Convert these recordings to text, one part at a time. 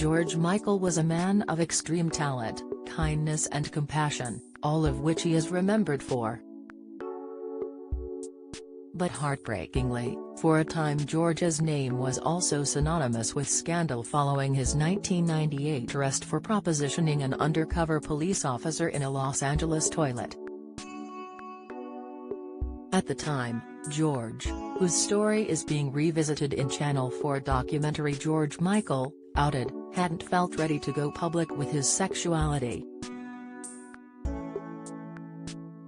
George Michael was a man of extreme talent, kindness and compassion, all of which he is remembered for. But heartbreakingly, for a time George's name was also synonymous with scandal following his 1998 arrest for propositioning an undercover police officer in a Los Angeles toilet. At the time, George, whose story is being revisited in Channel 4 documentary George Michael, outed, hadn't felt ready to go public with his sexuality.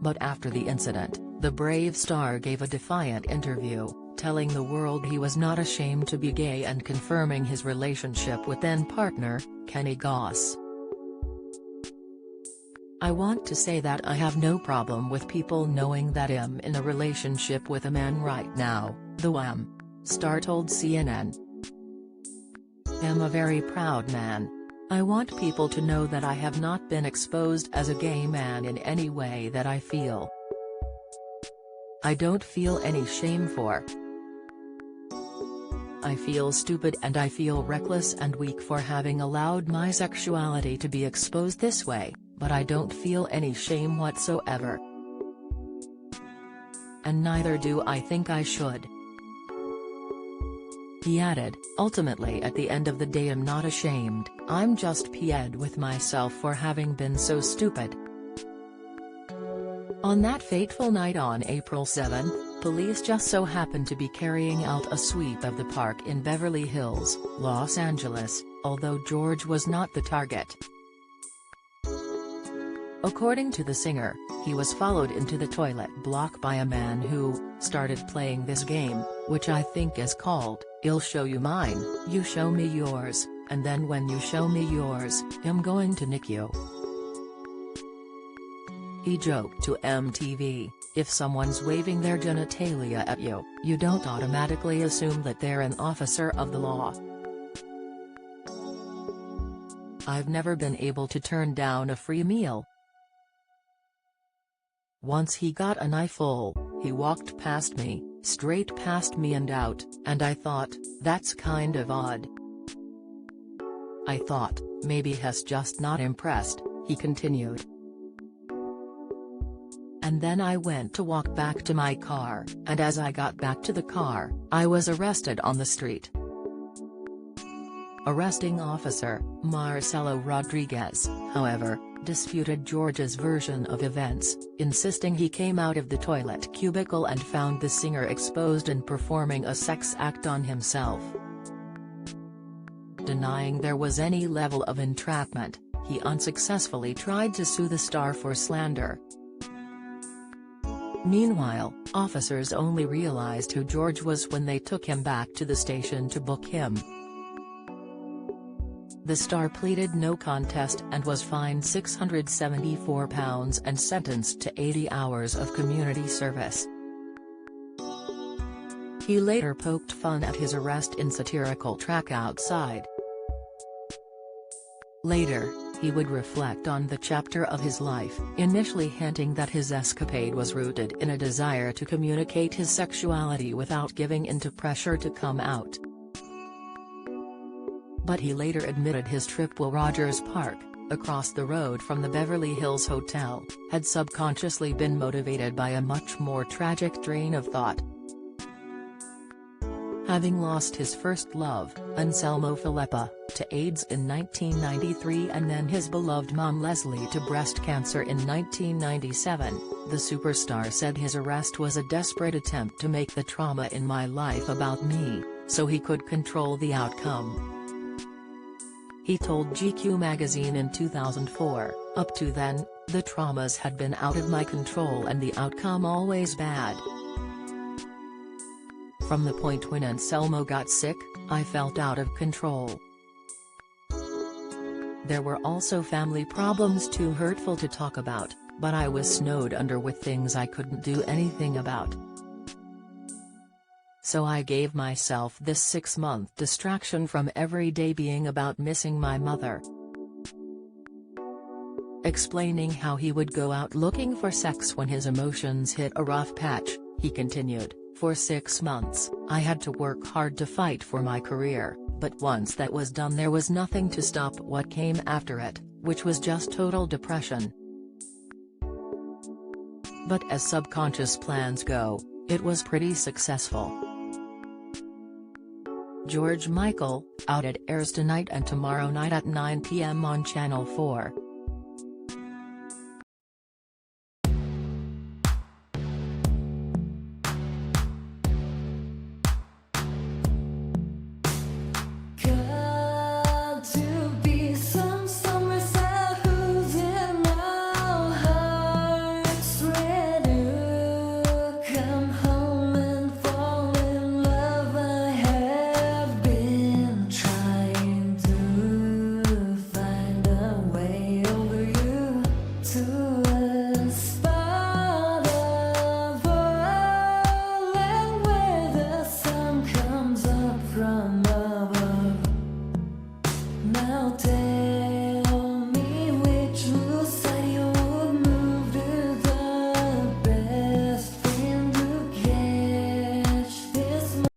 But after the incident, the brave star gave a defiant interview, telling the world he was not ashamed to be gay and confirming his relationship with then-partner, Kenny Goss. "I want to say that I have no problem with people knowing that I'm in a relationship with a man right now," the Wham! Star told CNN. "I'm a very proud man. I want people to know that I have not been exposed as a gay man in any way that I feel. I don't feel any shame for. I feel stupid and I feel reckless and weak for having allowed my sexuality to be exposed this way, but I don't feel any shame whatsoever. And neither do I think I should." He added, "Ultimately at the end of the day I'm not ashamed, I'm just peed with myself for having been so stupid." On that fateful night on April 7, police just so happened to be carrying out a sweep of the park in Beverly Hills, Los Angeles, although George was not the target. According to the singer, he was followed into the toilet block by a man who started playing this game, which I think is called, "I'll show you mine, you show me yours, and then when you show me yours, I'm going to nick you." He joked to MTV, "If someone's waving their genitalia at you, you don't automatically assume that they're an officer of the law." "I've never been able to turn down a free meal. Once he got an eyeful, he walked past me, straight past me and out, and I thought, that's kind of odd. I thought, maybe he's just not impressed," he continued. "And then I went to walk back to my car, and as I got back to the car, I was arrested on the street." Arresting officer, Marcelo Rodriguez, however, disputed George's version of events, insisting he came out of the toilet cubicle and found the singer exposed and performing a sex act on himself. Denying there was any level of entrapment, he unsuccessfully tried to sue the star for slander. Meanwhile, officers only realized who George was when they took him back to the station to book him. The star pleaded no contest and was fined £674 and sentenced to 80 hours of community service. He later poked fun at his arrest in satirical track Outside. Later, he would reflect on the chapter of his life, initially hinting that his escapade was rooted in a desire to communicate his sexuality without giving in to pressure to come out. But he later admitted his trip to Rogers Park, across the road from the Beverly Hills Hotel, had subconsciously been motivated by a much more tragic train of thought. Having lost his first love, Anselmo Filippa, to AIDS in 1993 and then his beloved mom Leslie to breast cancer in 1997, the superstar said his arrest was a desperate attempt to make the trauma in my life about me, so he could control the outcome. He told GQ magazine in 2004, "Up to then, the traumas had been out of my control and the outcome always bad. From the point when Anselmo got sick, I felt out of control. There were also family problems too hurtful to talk about, but I was snowed under with things I couldn't do anything about. So I gave myself this 6-month distraction from every day being about missing my mother." Explaining how he would go out looking for sex when his emotions hit a rough patch, he continued, "For 6 months, I had to work hard to fight for my career, But once that was done, there was nothing to stop what came after it, which was just total depression. But as subconscious plans go, it was pretty successful. George Michael, Out. It airs tonight and tomorrow night at 9 p.m. on Channel 4.